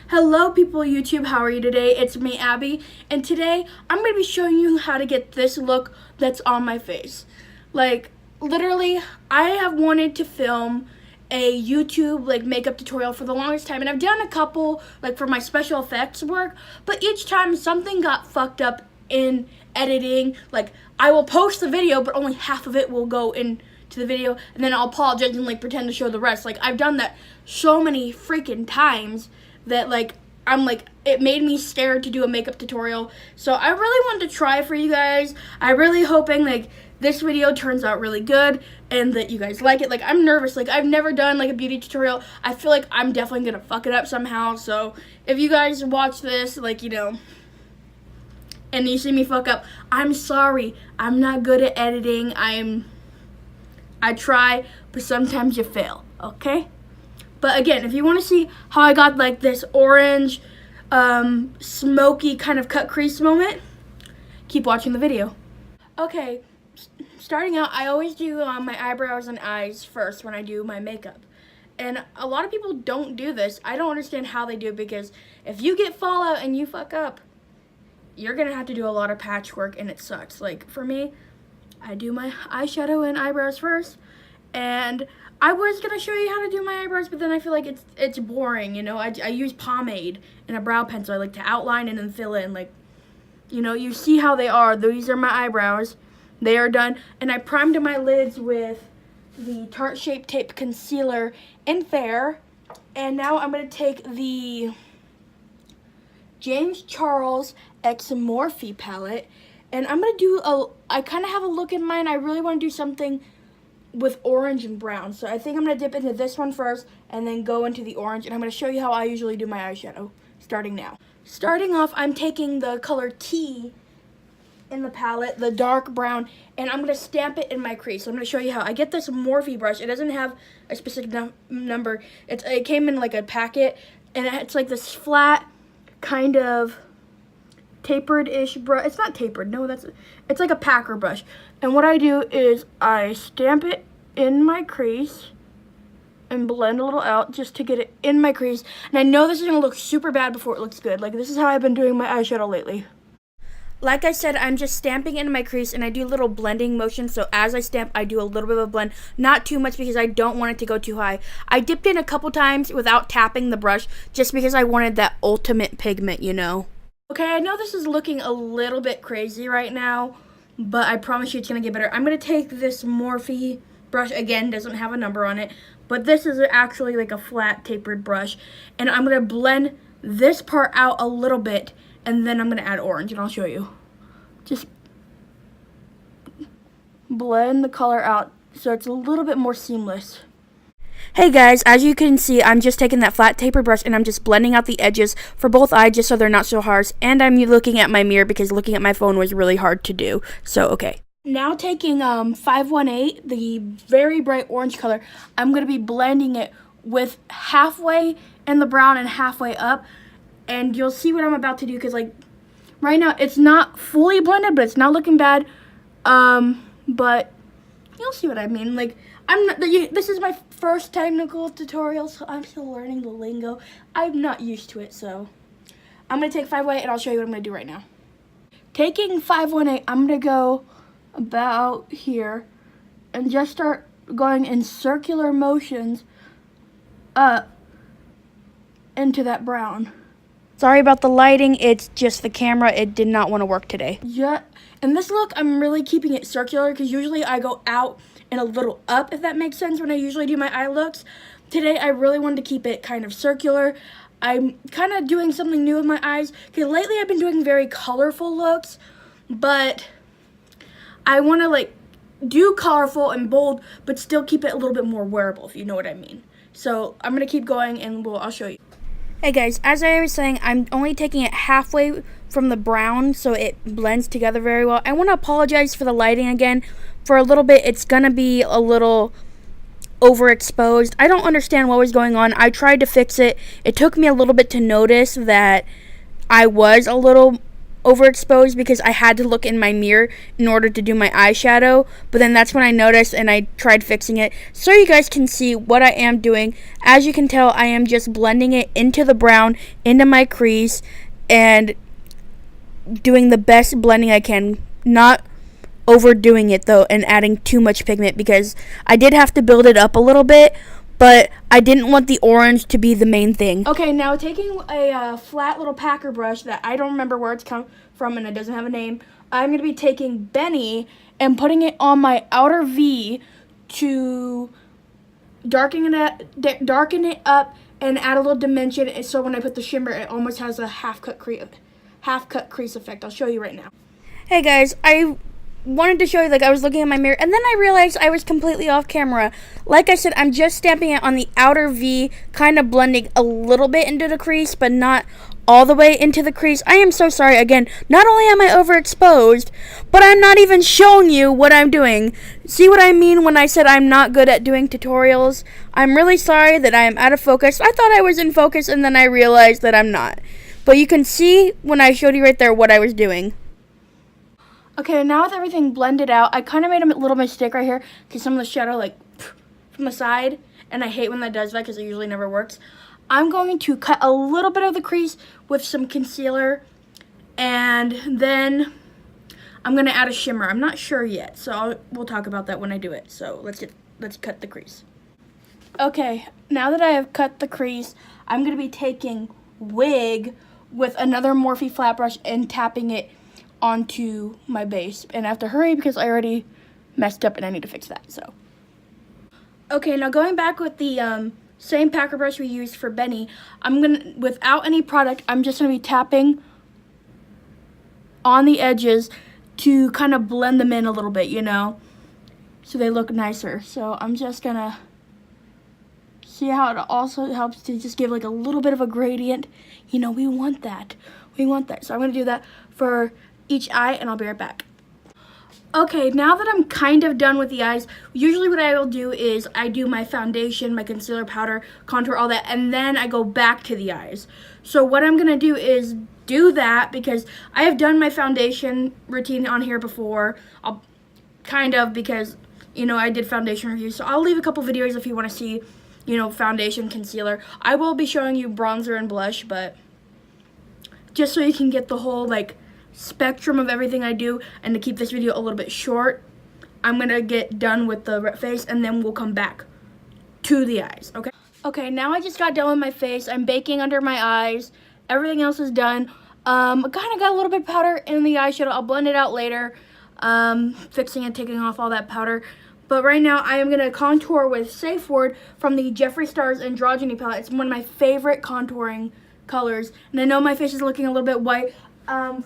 Hello people of YouTube, how are you today? It's me, Abby, and today I'm going to be showing you how to get this look that's on my face. Like, literally, I have wanted to film a YouTube makeup tutorial for the longest time, and I've done a couple for my special effects work, but each time something got fucked up in editing. I will post the video, but only half of it will go into the video, and then I'll apologize and pretend to show the rest. I've done that so many freaking times that it made me scared to do a makeup tutorial. So I really wanted to try it for you guys. I'm really hoping this video turns out really good and that you guys like it. I'm nervous. I've never done a beauty tutorial. I feel like I'm definitely gonna fuck it up somehow. So if you guys watch this, and you see me fuck up, I'm sorry. I'm not good at editing. I try, but sometimes you fail, okay? But again, if you want to see how I got this orange, smoky kind of cut crease moment, keep watching the video. Okay, starting out, I always do my eyebrows and eyes first when I do my makeup. And a lot of people don't do this. I don't understand how they do it, because if you get fallout and you fuck up, you're going to have to do a lot of patchwork, and it sucks. For me, I do my eyeshadow and eyebrows first, and I was going to show you how to do my eyebrows, but then I feel like it's boring, I use pomade and a brow pencil. I like to outline and then fill in, you see how they are. These are my eyebrows. They are done, and I primed my lids with the Tarte Shape Tape Concealer in Fair, and now I'm going to take the James Charles X Morphe palette, and I'm going to do I kind of have a look in mind. I really want to do something with orange and brown. So I think I'm going to dip into this one first and then go into the orange, and I'm going to show you how I usually do my eyeshadow starting now. Starting off, I'm taking the color T in the palette, the dark brown, and I'm going to stamp it in my crease. So I'm going to show you how. I get this Morphe brush. It doesn't have a specific number. It came in a packet, and it's this flat kind of tapered-ish brush. It's not tapered, no, it's like a packer brush. And what I do is I stamp it in my crease and blend a little out just to get it in my crease. And I know this is going to look super bad before it looks good. This is how I've been doing my eyeshadow lately. Like I said, I'm just stamping into my crease, and I do little blending motions. So as I stamp, I do a little bit of a blend. Not too much, because I don't want it to go too high. I dipped in a couple times without tapping the brush, just because I wanted that ultimate pigment, Okay, I know this is looking a little bit crazy right now, but I promise you it's going to get better. I'm going to take this Morphe brush. Again, doesn't have a number on it, but this is actually a flat tapered brush. And I'm going to blend this part out a little bit, and then I'm going to add orange, and I'll show you. Just blend the color out so it's a little bit more seamless. Hey guys, as you can see, I'm just taking that flat taper brush and I'm just blending out the edges for both eyes just so they're not so harsh. And I'm looking at my mirror because looking at my phone was really hard to do. So, okay. Now taking 518, the very bright orange color, I'm going to be blending it with halfway in the brown and halfway up. And you'll see what I'm about to do, because right now it's not fully blended, but it's not looking bad. But you'll see what I mean. This is my first technical tutorial, so I'm still learning the lingo. I'm not used to it, so I'm going to take 518, and I'll show you what I'm going to do right now. Taking 518, I'm going to go about here and just start going in circular motions up into that brown. Sorry about the lighting, it's just the camera. It did not want to work today. Yeah, and this look, I'm really keeping it circular, because usually I go out and a little up, if that makes sense, when I usually do my eye looks. Today, I really wanted to keep it kind of circular. I'm kind of doing something new with my eyes, because lately I've been doing very colorful looks, but I want to do colorful and bold, but still keep it a little bit more wearable, if you know what I mean. So I'm going to keep going, and I'll show you. Hey guys, as I was saying, I'm only taking it halfway from the brown so it blends together very well. I want to apologize for the lighting again. For a little bit, it's going to be a little overexposed. I don't understand what was going on. I tried to fix it. It took me a little bit to notice that I was a little overexposed because I had to look in my mirror in order to do my eyeshadow. But then that's when I noticed and I tried fixing it so you guys can see what I am doing. As you can tell, I am just blending it into the brown, into my crease, and doing the best blending I can. Not overdoing it though and adding too much pigment, because I did have to build it up a little bit, but I didn't want the orange to be the main thing. Okay, now taking a flat little packer brush that I don't remember where it's come from and it doesn't have a name, I'm going to be taking Benny and putting it on my outer V to darken it up and add a little dimension, so when I put the shimmer it almost has a half cut crease effect. I'll show you right now. Hey guys, I wanted to show you, like, I was looking in my mirror and then I realized I was completely off camera. Like I said, I'm just stamping it on the outer V, kind of blending a little bit into the crease, but not all the way into the crease. I am so sorry. Again, not only am I overexposed, but I'm not even showing you what I'm doing. See what I mean when I said I'm not good at doing tutorials? I'm really sorry that I am out of focus. I thought I was in focus and then I realized that I'm not. But you can see when I showed you right there what I was doing. Okay, now with everything blended out, I kind of made a little mistake right here because some of the shadow, like, from the side, and I hate when that does that because it usually never works. I'm going to cut a little bit of the crease with some concealer, and then I'm going to add a shimmer. I'm not sure yet, so we'll talk about that when I do it. So let's cut the crease. Okay, now that I have cut the crease, I'm going to be taking Wig with another Morphe flat brush and tapping it onto my base, and I have to hurry because I already messed up and I need to fix that. So okay, now going back with the same packer brush we used for Benny, I'm gonna, without any product, I'm just gonna be tapping on the edges to kind of blend them in a little bit, you know, so they look nicer. So I'm just gonna see how it also helps to just give like a little bit of a gradient. You know, we want that. So I'm gonna do that for each eye, and I'll be right back. Okay, now that I'm kind of done with the eyes, usually what I will do is I do my foundation, my concealer, powder, contour, all that, and then I go back to the eyes. So what I'm gonna do is do that because I have done my foundation routine on here before. I'll kind of, because, you know, I did foundation reviews, so I'll leave a couple videos if you want to see, you know, foundation, concealer. I will be showing you bronzer and blush, but just so you can get the whole, like, spectrum of everything I do, and to keep this video a little bit short, I'm gonna get done with the face and then we'll come back to the eyes. Okay, now I just got done with my face. I'm baking under my eyes. Everything else is done. I kind of got a little bit of powder in the eyeshadow. I'll blend it out later, fixing and taking off all that powder. But right now I am gonna contour with Safe Word from the Jeffree Star's Androgyny palette. It's one of my favorite contouring colors, and I know my face is looking a little bit white.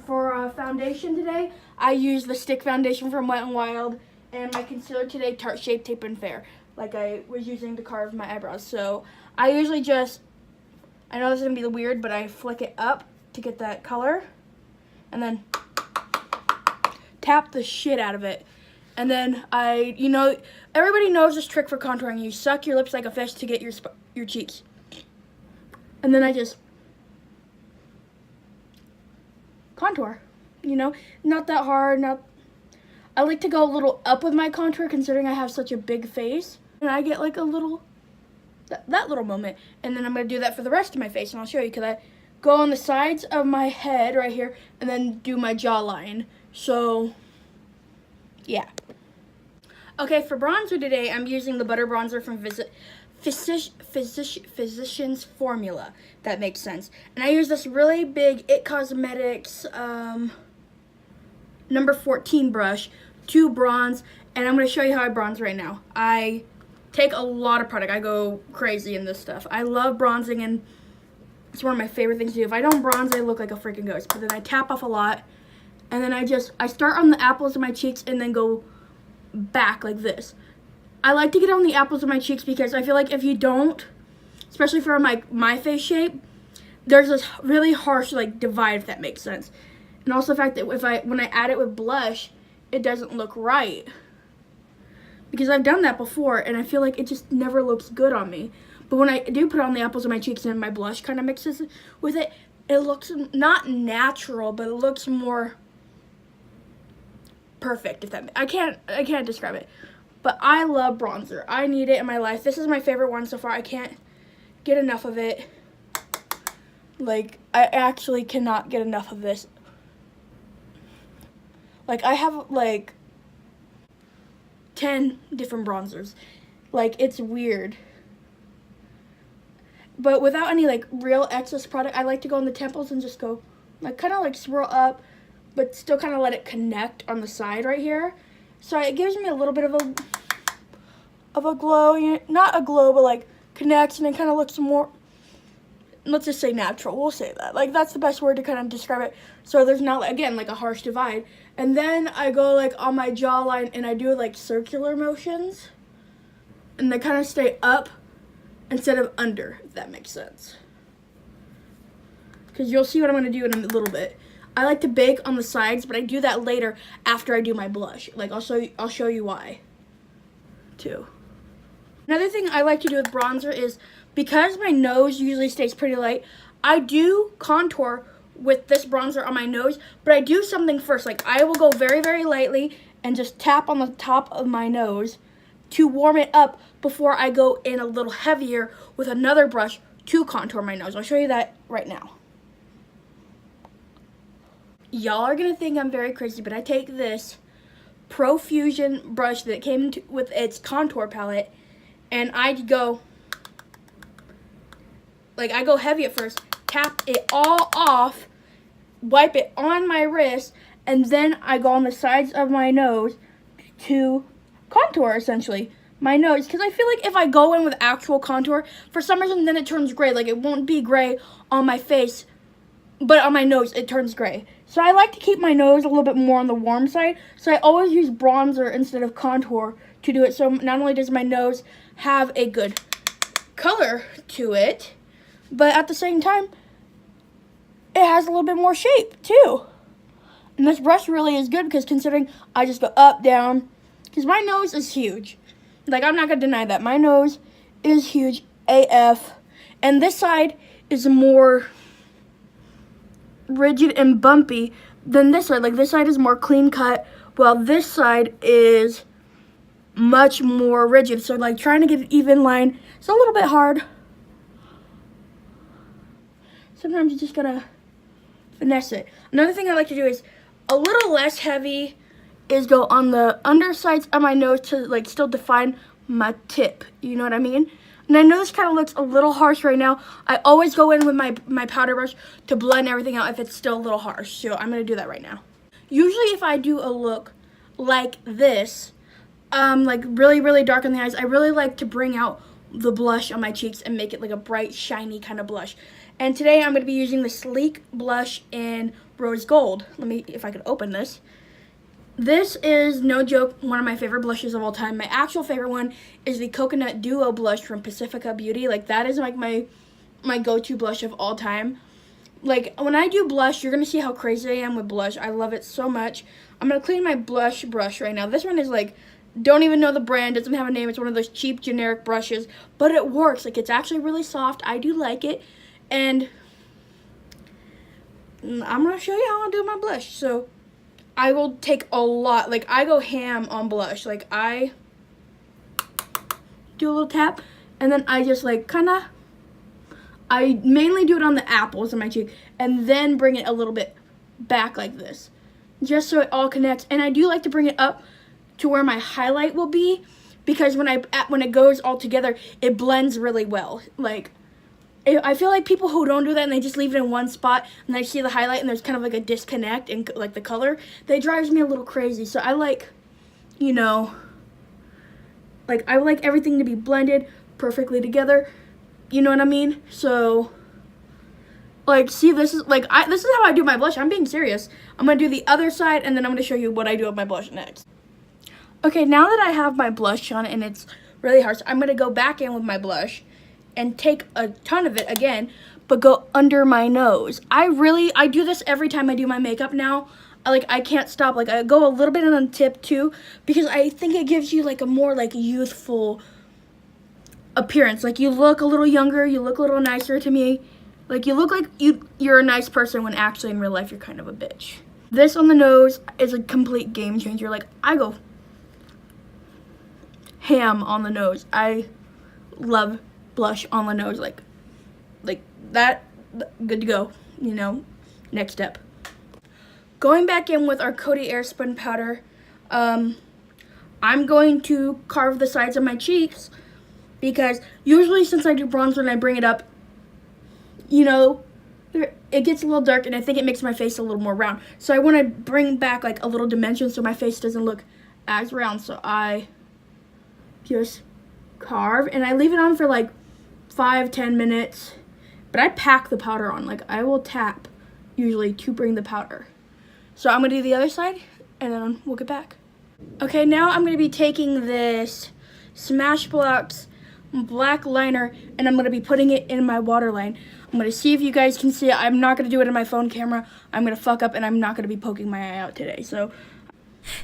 For foundation today, I used the stick foundation from Wet n Wild, and my concealer today, Tarte Shape Tape and Fair, like I was using to carve my eyebrows. So I usually just, I know this is going to be weird, but I flick it up to get that color, and then tap the shit out of it. And then you know, everybody knows this trick for contouring. You suck your lips like a fish to get your cheeks. And then I just contour, you know, not that hard. I like to go a little up with my contour considering I have such a big face, and I get like a little, that little moment, and then I'm going to do that for the rest of my face, and I'll show you, because I go on the sides of my head right here and then do my jawline. So yeah. Okay, for bronzer today, I'm using the Butter Bronzer from Physicians Formula. That makes sense. And I use this really big It Cosmetics number 14 brush to bronze, and I'm going to show you how I bronze right now. I take a lot of product. I go crazy in this stuff. I love bronzing, and it's one of my favorite things to do. If I don't bronze, I look like a freaking ghost. But then I tap off a lot, and then I start on the apples of my cheeks and then go back like this. I like to get on the apples of my cheeks because I feel like if you don't, especially for my face shape, there's this really harsh like divide, if that makes sense. And also the fact that when I add it with blush, it doesn't look right. Because I've done that before and I feel like it just never looks good on me. But when I do put on the apples of my cheeks and my blush kind of mixes with it, it looks not natural, but it looks more perfect. If that, I can't describe it. But I love bronzer. I need it in my life. This is my favorite one so far. I can't get enough of it. Like, I actually cannot get enough of this. Like, I have like 10 different bronzers. Like, it's weird. But without any like real excess product, I like to go on the temples and just go like kind of like swirl up, but still kind of let it connect on the side right here. So it gives me a little bit of a glow, you know, not a glow, but like connects, and it kind of looks more, let's just say natural. We'll say that. Like, that's the best word to kind of describe it. So there's not, again, like a harsh divide. And then I go like on my jawline and I do like circular motions, and they kind of stay up instead of under, if that makes sense. Because you'll see what I'm going to do in a little bit. I like to bake on the sides, but I do that later after I do my blush. Like, I'll show you why, too. Another thing I like to do with bronzer is, because my nose usually stays pretty light, I do contour with this bronzer on my nose, but I do something first. Like, I will go very, very lightly and just tap on the top of my nose to warm it up before I go in a little heavier with another brush to contour my nose. I'll show you that right now. Y'all are gonna think I'm very crazy, but I take this Profusion brush that came with its contour palette, and I go, like, I go heavy at first, tap it all off, wipe it on my wrist, and then I go on the sides of my nose to contour, essentially, my nose. Because I feel like if I go in with actual contour, for some reason, then it turns gray. Like, it won't be gray on my face, but on my nose, it turns gray. So I like to keep my nose a little bit more on the warm side. So I always use bronzer instead of contour to do it. So not only does my nose have a good color to it, but at the same time, it has a little bit more shape too. And this brush really is good, because considering I just go up, down, because my nose is huge. Like, I'm not going to deny that. My nose is huge AF. And this side is more rigid and bumpy than this side. Like, this side is more clean cut, while this side is much more rigid. So, like, trying to get an even line is a little bit hard. Sometimes you just gotta finesse it. Another thing I like to do is a little less heavy, is go on the undersides of my nose to like still define my tip. You know what I mean? And I know this kind of looks a little harsh right now. I always go in with my powder brush to blend everything out if it's still a little harsh. So I'm going to do that right now. Usually if I do a look like this, like really, really dark on the eyes, I really like to bring out the blush on my cheeks and make it like a bright, shiny kind of blush. And today I'm going to be using the Sleek blush in Rose Gold. Let me, if I could open this. This is, no joke, one of my favorite blushes of all time. My actual favorite one is the Coconut Duo blush from Pacifica Beauty. Like, that is like my go-to blush of all time. Like, when I do blush, you're going to see how crazy I am with blush. I love it so much. I'm going to clean my blush brush right now. This one is like, don't even know the brand, doesn't have a name. It's one of those cheap generic brushes, but it works. Like, it's actually really soft. I do like it. And I'm going to show you how I do my blush. So I will take a lot, like, I go ham on blush. Like, I do a little tap, and then I just, like, I mainly do it on the apples of my cheek, and then bring it a little bit back like this, just so it all connects. And I do like to bring it up to where my highlight will be, because when it goes all together, it blends really well. Like, I feel like people who don't do that and they just leave it in one spot and they see the highlight and there's kind of like a disconnect in like the color, that drives me a little crazy. So I like, you know, like, I like everything to be blended perfectly together. You know what I mean? So, like, see, this is like, this is how I do my blush. I'm being serious. I'm going to do the other side, and then I'm going to show you what I do with my blush next. Okay, now that I have my blush on and it's really harsh, I'm going to go back in with my blush and take a ton of it again, but go under my nose. I do this every time I do my makeup now. I can't stop. Like, I go a little bit on the tip too, because I think it gives you like a more like youthful appearance. Like, you look a little younger, you look a little nicer to me. Like, you look like you're a nice person when actually in real life you're kind of a bitch. This on the nose is a complete game changer. Like, I go ham on the nose. I love blush on the nose. Like that, good to go, you know. Next step. Going back in with our Coty Airspun powder, I'm going to carve the sides of my cheeks because usually since I do bronzer and I bring it up, you know, it gets a little dark and I think it makes my face a little more round. So I want to bring back like a little dimension so my face doesn't look as round. So I just carve and I leave it on for like 5-10 minutes. But I pack the powder on. Like, I will tap usually to bring the powder. So I'm going to do the other side and then we'll get back. Okay, now I'm going to be taking this Smashbox black liner and I'm going to be putting it in my waterline. I'm going to see if you guys can see it. I'm not going to do it in my phone camera. I'm going to fuck up and I'm not going to be poking my eye out today. So,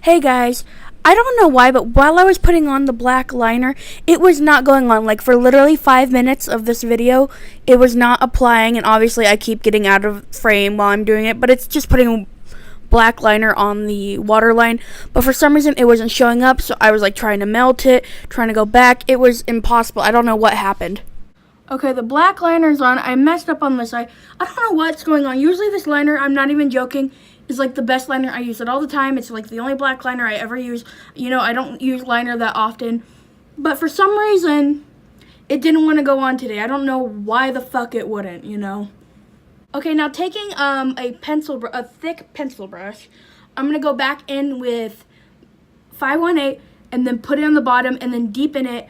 hey guys, I don't know why, but while I was putting on the black liner, it was not going on. Like, for literally 5 minutes of this video, it was not applying, and obviously I keep getting out of frame while I'm doing it, but it's just putting black liner on the waterline. But for some reason, it wasn't showing up, so I was like trying to melt it, trying to go back. It was impossible. I don't know what happened. Okay, the black liner's on. I messed up on this side. I don't know what's going on. Usually this liner, I'm not even joking, is like the best liner. I use it all the time. It's like the only black liner I ever use. You know, I don't use liner that often. But for some reason, it didn't want to go on today. I don't know why the fuck it wouldn't, you know. Okay, now taking a thick pencil brush, I'm going to go back in with 518 and then put it on the bottom and then deepen it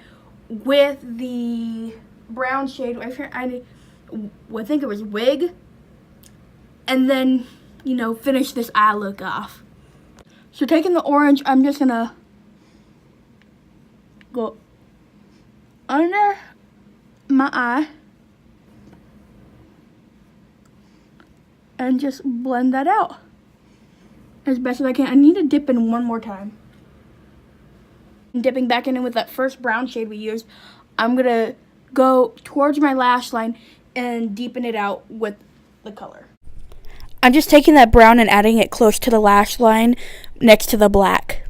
with the brown shade. I think it was Wig. And then, you know, finish this eye look off. So taking the orange, I'm just gonna go under my eye and just blend that out as best as I can. I need to dip in one more time. And dipping back in with that first brown shade we used, I'm gonna go towards my lash line and deepen it out with the color. I'm just taking that brown and adding it close to the lash line next to the black.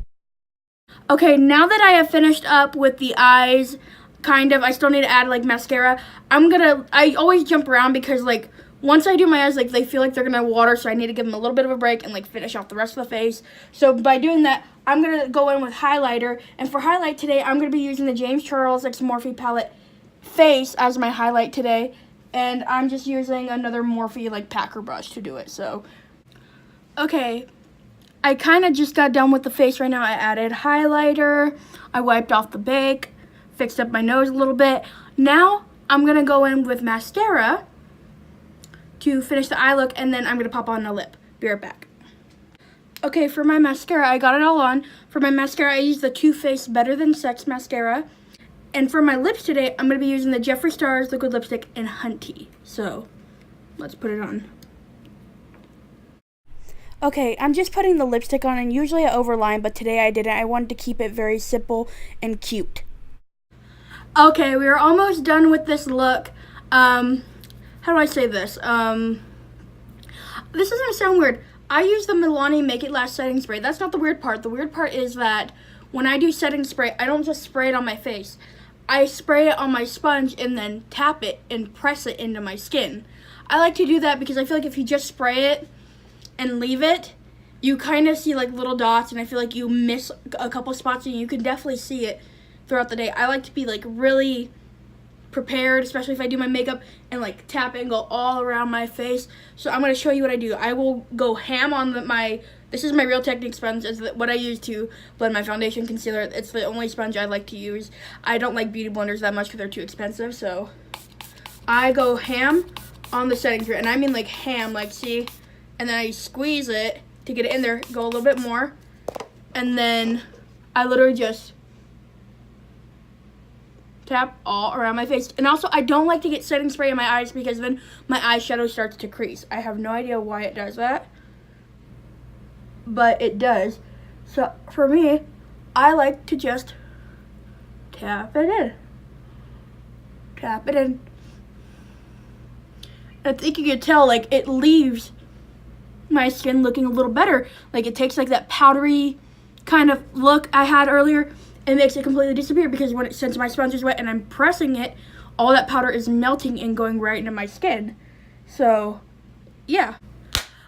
Okay, now that I have finished up with the eyes, kind of, I still need to add like mascara. I always jump around because like once I do my eyes, like they feel like they're gonna water, so I need to give them a little bit of a break and like finish off the rest of the face. So by doing that, I'm gonna go in with highlighter, and for highlight today, I'm gonna be using the James Charles X Morphe palette face as my highlight today. And I'm just using another Morphe like packer brush to do it. So, okay, I kind of just got done with the face right now. I added highlighter, I wiped off the bake, fixed up my nose a little bit. Now I'm gonna go in with mascara to finish the eye look, and then I'm gonna pop on a lip. Be right back. Okay, for my mascara, I got it all on. For my mascara, I used the Too Faced Better Than Sex mascara. And for my lips today, I'm going to be using the Jeffree Star's Liquid Lipstick in Hunty. So, let's put it on. Okay, I'm just putting the lipstick on, and usually I overline, but today I didn't. I wanted to keep it very simple and cute. Okay, we are almost done with this look. How do I say this? This is going to sound weird. I use the Milani Make It Last setting spray. That's not the weird part. The weird part is that when I do setting spray, I don't just spray it on my face. I spray it on my sponge and then tap it and press it into my skin. I like to do that because I feel like if you just spray it and leave it, you kind of see like little dots, and I feel like you miss a couple spots, and you can definitely see it throughout the day. I like to be like really prepared, especially if I do my makeup, and like tap it and go all around my face. So I'm going to show you what I do. I will go ham on this is my Real Technique sponge. It's what I use to blend my foundation concealer. It's the only sponge I like to use. I don't like beauty blenders that much because they're too expensive. So I go ham on the setting spray, and I mean like ham, like see, and then I squeeze it to get it in there, go a little bit more, and then I literally just tap all around my face. And also, I don't like to get setting spray in my eyes because then my eyeshadow starts to crease. I have no idea why it does that, but it does. So for me, I like to just tap it in. Tap it in. And I think you can tell, like, it leaves my skin looking a little better. Like, it takes like that powdery kind of look I had earlier and makes it completely disappear, because since my sponge is wet and I'm pressing it, all that powder is melting and going right into my skin. So, yeah.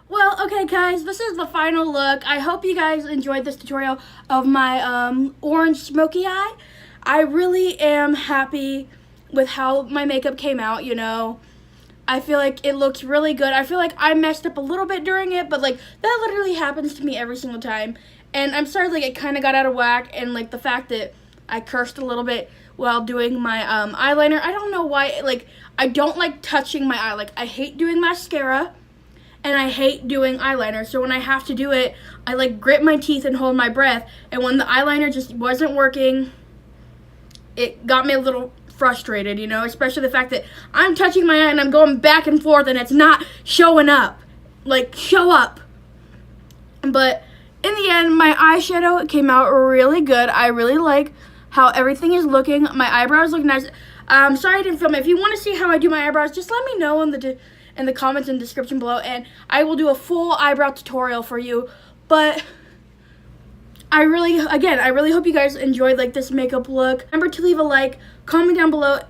Well, okay guys, this is the final look. I hope you guys enjoyed this tutorial of my orange smoky eye. I really am happy with how my makeup came out, you know. I feel like it looks really good. I feel like I messed up a little bit during it, but like that literally happens to me every single time. And I'm sorry, like, it kind of got out of whack, and like the fact that I cursed a little bit while doing my eyeliner. I don't know why, like, I don't like touching my eye. Like, I hate doing mascara and I hate doing eyeliner. So when I have to do it, I like grit my teeth and hold my breath. And when the eyeliner just wasn't working, it got me a little frustrated, you know, especially the fact that I'm touching my eye and I'm going back and forth and it's not showing up. Like, show up. But in the end, my eyeshadow came out really good. I really like how everything is looking. My eyebrows look nice. Sorry I didn't film it. If you want to see how I do my eyebrows, just let me know in the comments and description below, and I will do a full eyebrow tutorial for you. But I really hope you guys enjoyed like this makeup look. Remember to leave a like, comment down below,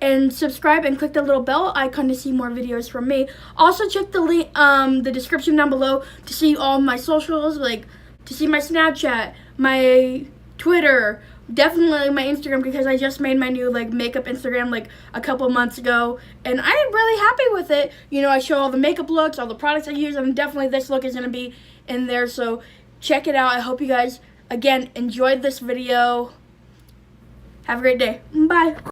and subscribe, and click the little bell icon to see more videos from me. Also check the link, the description down below to see all my socials, like to see my Snapchat, my Twitter, definitely my Instagram, because I just made my new like makeup Instagram like a couple months ago, and I'm really happy with it. You know, I show all the makeup looks, all the products I use, and definitely this look is gonna be in there. So check it out. I hope you guys again enjoyed this video. Have a great day. Bye.